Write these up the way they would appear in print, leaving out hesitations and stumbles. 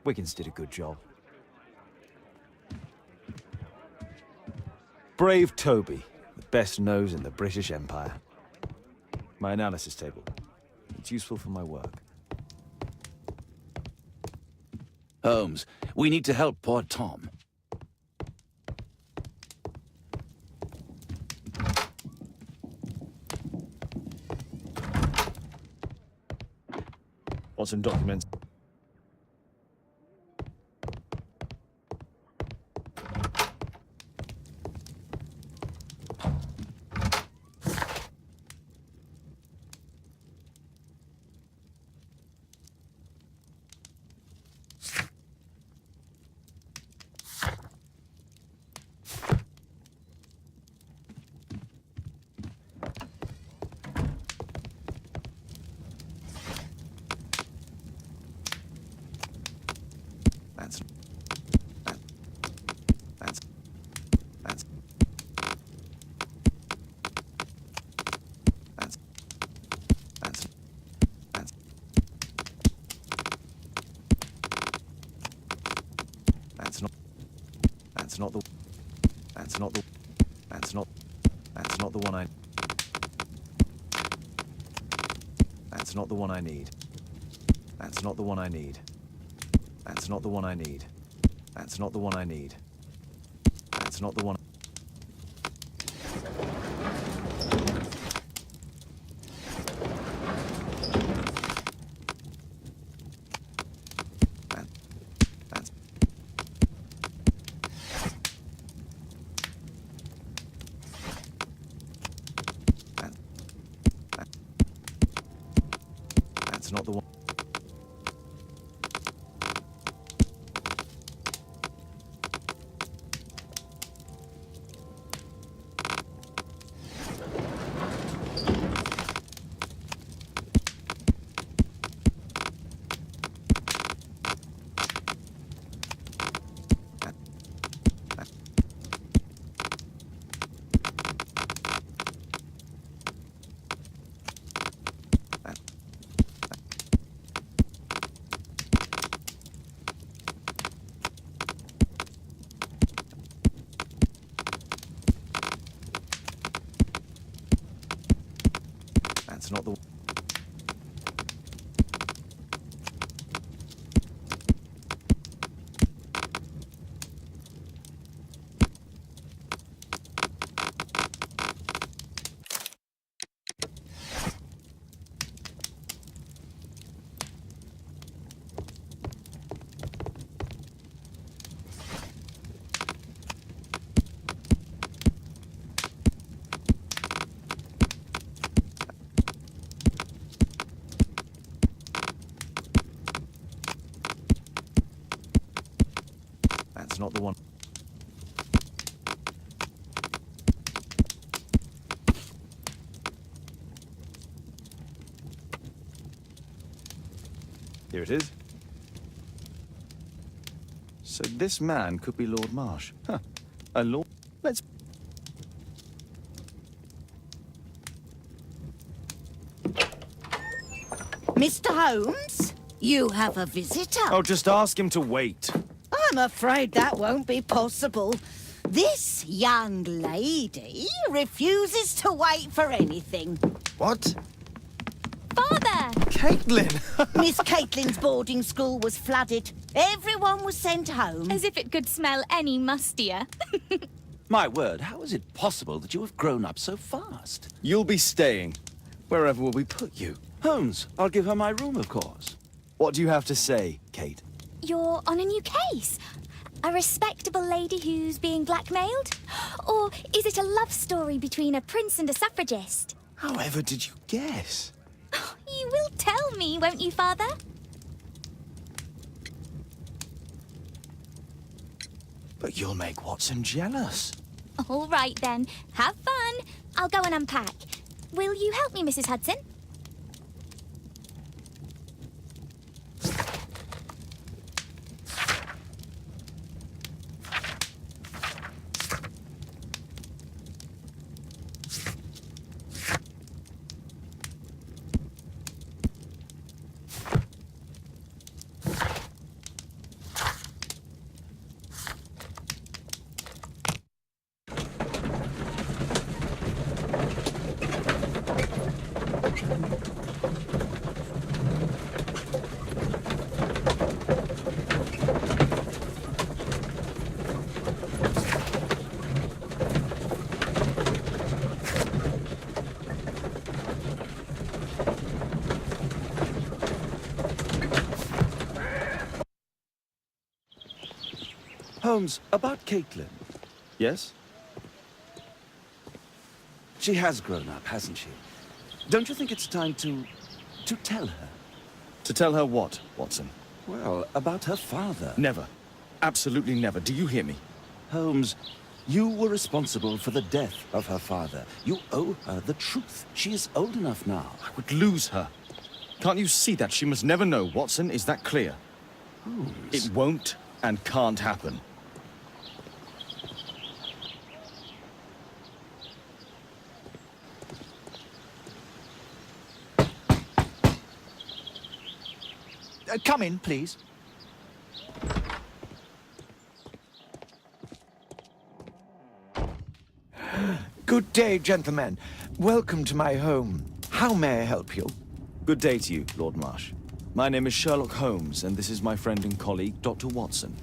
Wiggins did a good job. Brave Toby, the best nose in the British Empire. My analysis table. It's useful for my work. Holmes, we need to help poor Tom. Want some documents? That's not the one I... That's not the one I need. That's not the one I need. That's not the one I need. That's not the one I need. That's not the one... That's not the one. That's not the... That's not the one. Here it is. So this man could be Lord Marsh. Huh. A lord... Let's... Mr. Holmes, you have a visitor. Oh, just ask him to wait. I'm afraid that won't be possible. This young lady refuses to wait for anything. What? Father! Caitlin! Miss Caitlin's boarding school was flooded. Everyone was sent home. As if it could smell any mustier. My word, how is it possible that you have grown up so fast? You'll be staying. Wherever will we put you? Holmes, I'll give her my room, of course. What do you have to say, Kate? You're on a new case. A respectable lady who's being blackmailed? Or is it a love story between a prince and a suffragist? However did you guess? You will tell me, won't you, Father? But you'll make Watson jealous. All right, then. Have fun. I'll go and unpack. Will you help me, Mrs. Hudson? Holmes, about Caitlin. Yes? She has grown up, hasn't she? Don't you think it's time to tell her? To tell her what, Watson? Well, about her father. Never. Absolutely never. Do you hear me? Holmes, you were responsible for the death of her father. You owe her the truth. She is old enough now. I would lose her. Can't you see that? She must never know, Watson. Is that clear? Holmes. It won't and can't happen. Come in, please. Good day, gentlemen. Welcome to my home. How may I help you? Good day to you, Lord Marsh. My name is Sherlock Holmes, and this is my friend and colleague, Dr. Watson.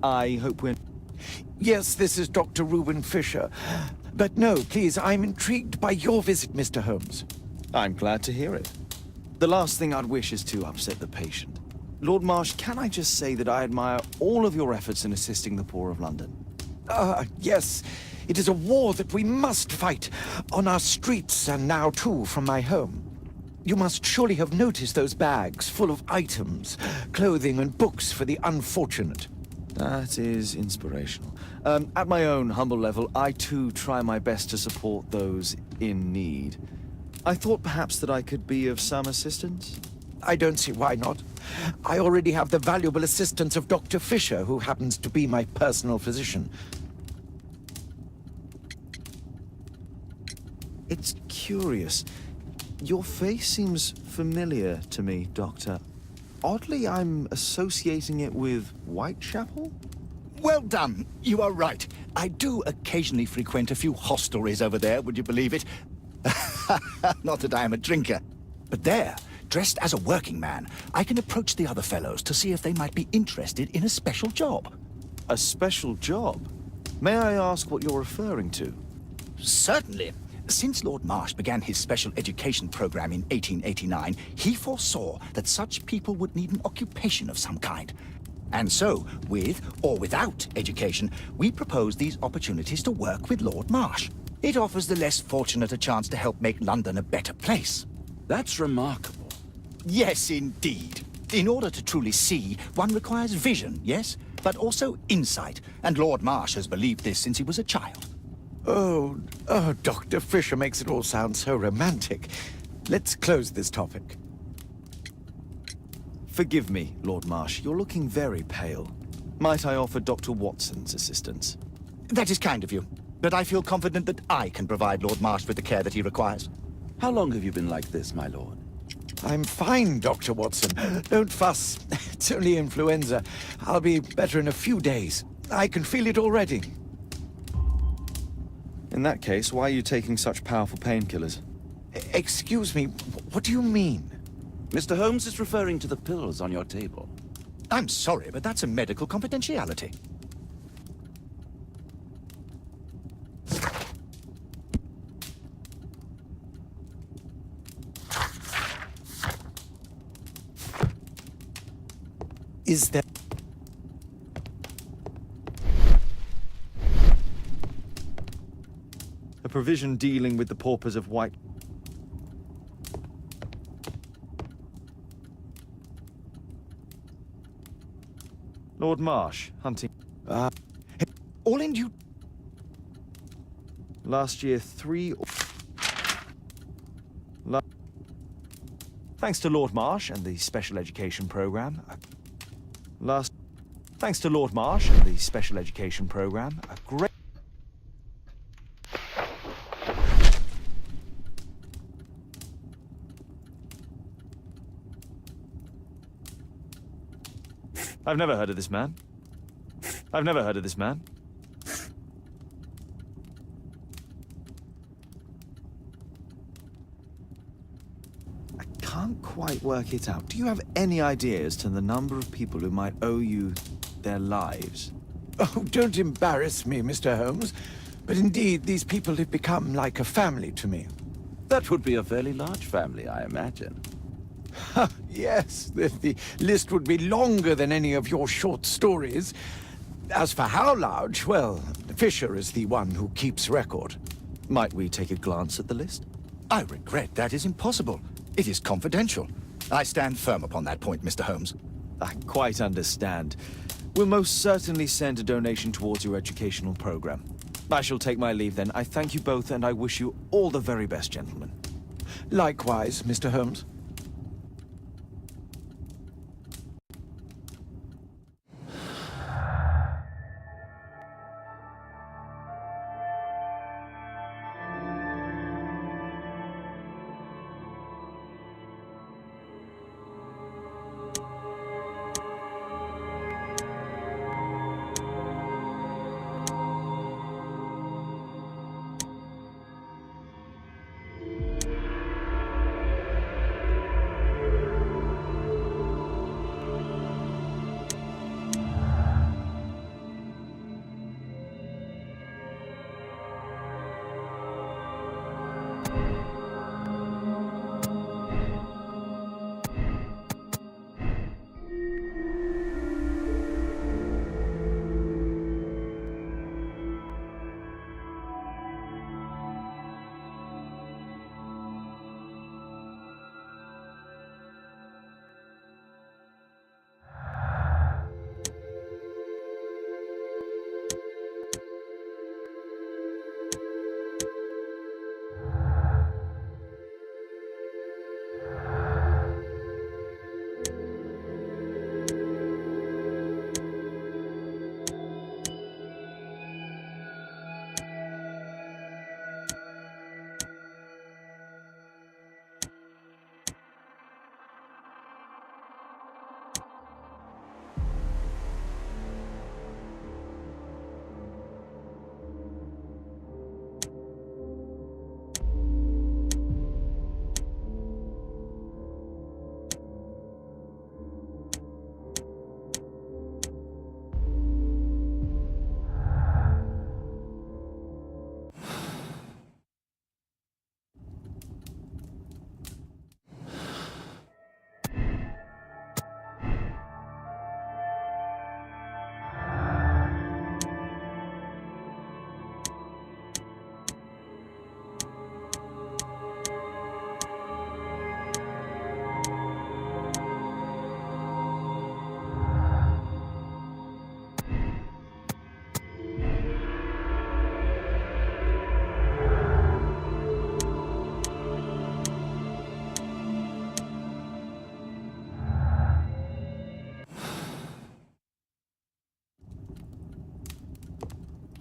I hope we're... Yes, this is Dr. Reuben Fisher. But no, please, I'm intrigued by your visit, Mr. Holmes. I'm glad to hear it. The last thing I'd wish is to upset the patient. Lord Marsh, can I just say that I admire all of your efforts in assisting the poor of London? Yes. It is a war that we must fight, on our streets and now, too, from my home. You must surely have noticed those bags full of items, clothing and books for the unfortunate. That is inspirational. At my own humble level, I too try my best to support those in need. I thought perhaps that I could be of some assistance. I don't see why not. I already have the valuable assistance of Dr. Fisher, who happens to be my personal physician. It's curious. Your face seems familiar to me, Doctor. Oddly, I'm associating it with Whitechapel? Well done. You are right. I do occasionally frequent a few hostelries over there, would you believe it? Not that I am a drinker. But there, dressed as a working man, I can approach the other fellows to see if they might be interested in a special job. A special job? May I ask what you're referring to? Certainly. Since Lord Marsh began his special education program in 1889, he foresaw that such people would need an occupation of some kind. And so, with or without education, we propose these opportunities to work with Lord Marsh. It offers the less fortunate a chance to help make London a better place. That's remarkable. Yes, indeed. In order to truly see, one requires vision, yes? But also insight. And Lord Marsh has believed this since he was a child. Oh, Dr. Fisher makes it all sound so romantic. Let's close this topic. Forgive me, Lord Marsh. You're looking very pale. Might I offer Dr. Watson's assistance? That is kind of you. But I feel confident that I can provide Lord Marsh with the care that he requires. How long have you been like this, my lord? I'm fine, Dr. Watson. Don't fuss. It's only influenza. I'll be better in a few days. I can feel it already. In that case, why are you taking such powerful painkillers? Excuse me, what do you mean? Mr. Holmes is referring to the pills on your table. I'm sorry, but that's a medical confidentiality. Is there... A provision dealing with the paupers of White... Lord Marsh, hunting... All in due... Last year, Thanks to Lord Marsh and the special education program. Thanks to Lord Marsh and the special education program, a great... I've never heard of this man. I've never heard of this man. I can't quite work it out. Do you have any idea as to the number of people who might owe you their lives? Oh, don't embarrass me, Mr. Holmes. But indeed, these people have become like a family to me. That would be a fairly large family, I imagine. Yes, the list would be longer than any of your short stories. As for how large, well, Fisher is the one who keeps record. Might we take a glance at the list? I regret that is impossible. It is confidential. I stand firm upon that point, Mr. Holmes. I quite understand. We'll most certainly send a donation towards your educational program. I shall take my leave then. I thank you both, and I wish you all the very best, gentlemen. Likewise, Mr. Holmes.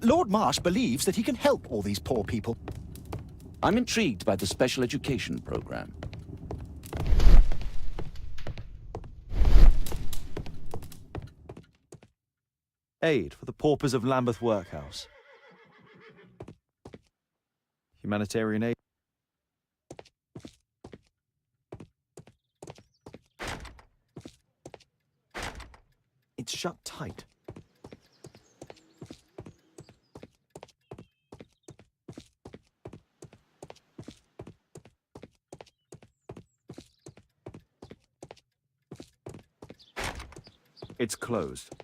Lord Marsh believes that he can help all these poor people. I'm intrigued by the special education program. Aid for the paupers of Lambeth Workhouse. Humanitarian aid. It's shut tight. It's closed.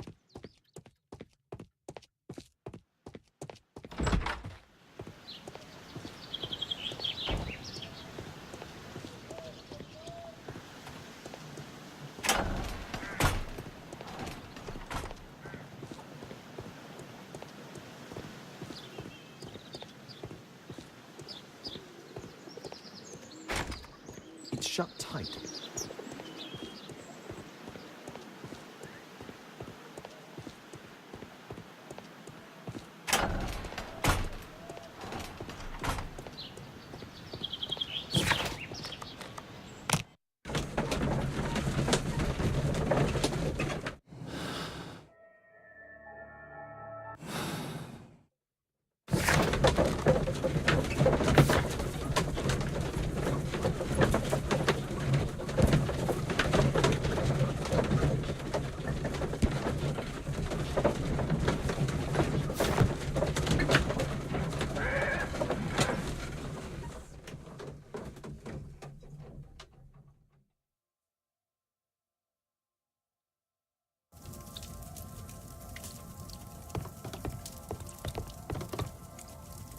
It's shut tight.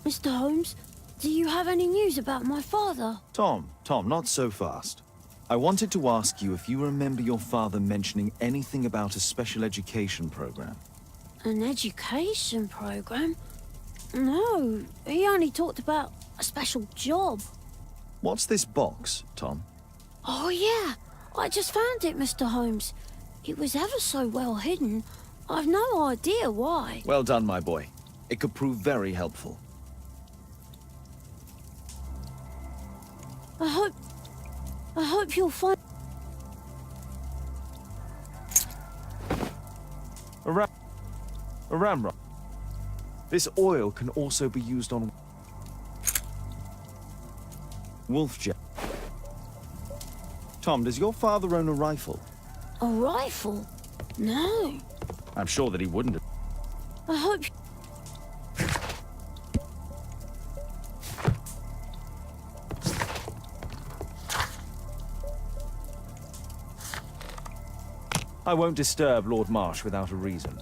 Mr. Holmes, do you have any news about my father? Tom, not so fast. I wanted to ask you if you remember your father mentioning anything about a special education program. An education program? No, he only talked about a special job. What's this box, Tom? Oh yeah, I just found it, Mr. Holmes. It was ever so well hidden. I've no idea why. Well done, my boy. It could prove very helpful. I hope you'll find... A ramrod. This oil can also be used on wolf jet. Tom, does your father own a rifle? A rifle? No. I'm sure that he wouldn't have. I hope... I won't disturb Lord Marsh without a reason.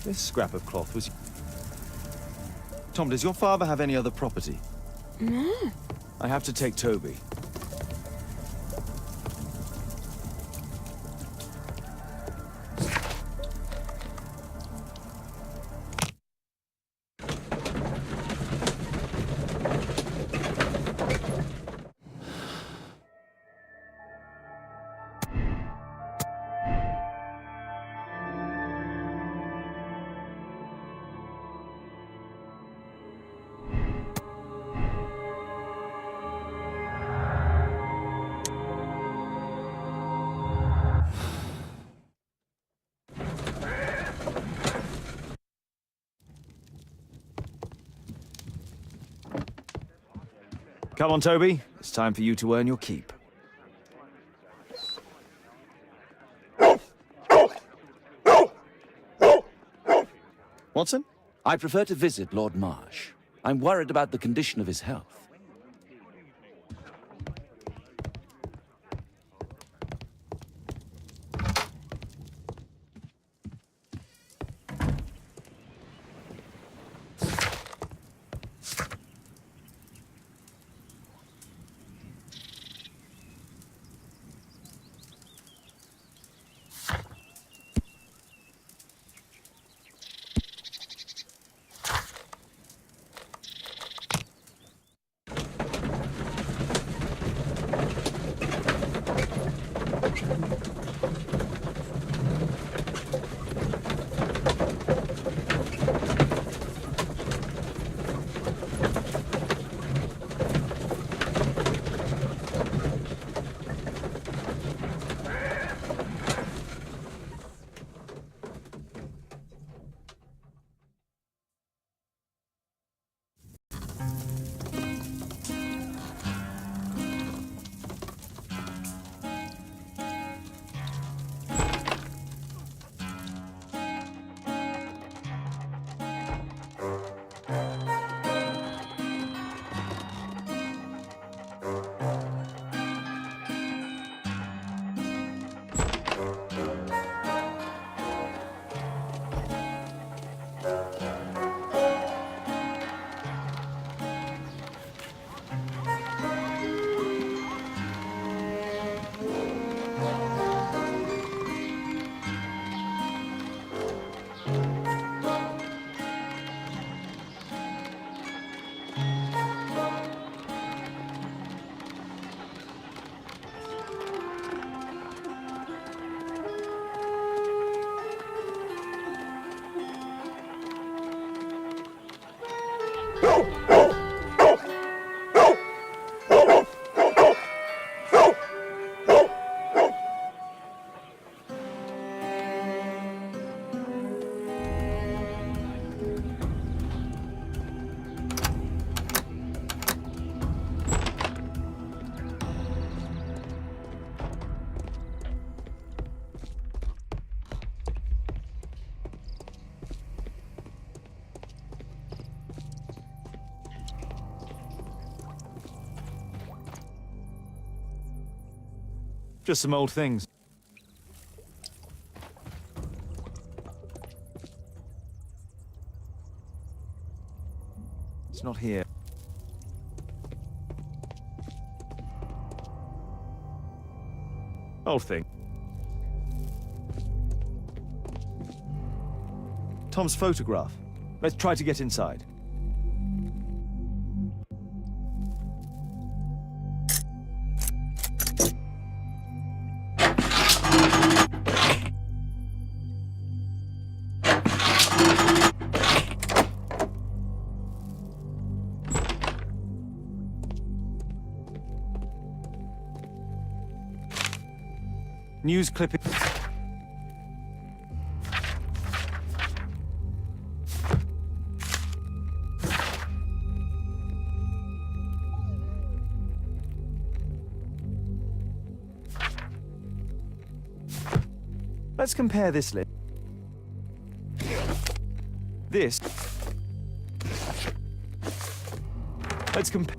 This scrap of cloth was... Tom, does your father have any other property? No. I have to take Toby. Come on, Toby. It's time for you to earn your keep. Watson? I prefer to visit Lord Marsh. I'm worried about the condition of his health. Just some old things. It's not here. Old thing. Tom's photograph. Let's try to get inside. News clipping. Let's compare this list. This. Let's compare.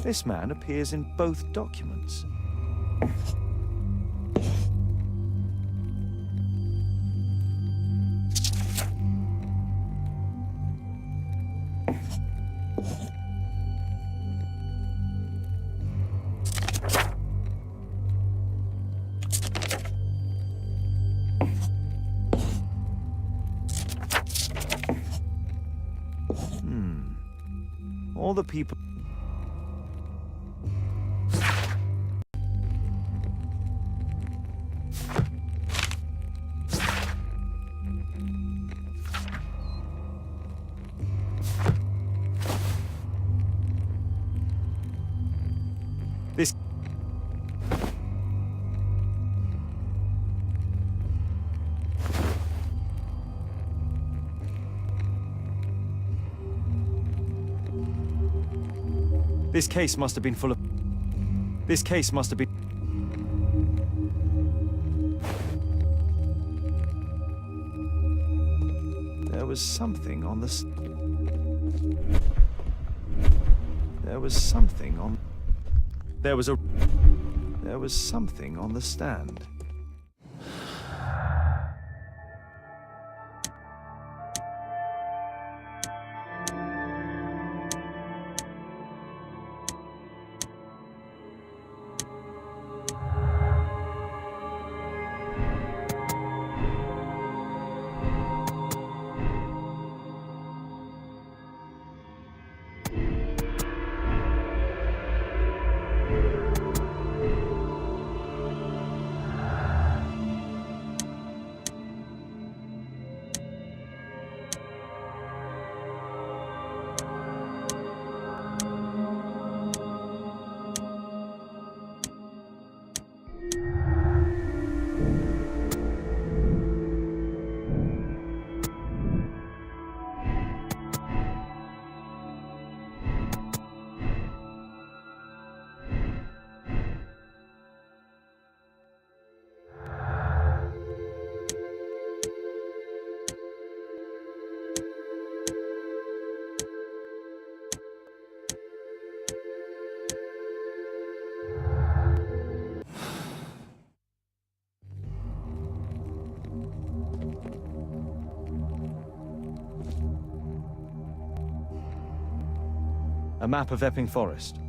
This man appears in both documents. All the people. This. This case must have been full of. This case must have been. There was something on the. There was something on. There was a. There was something on the stand. A map of Epping Forest.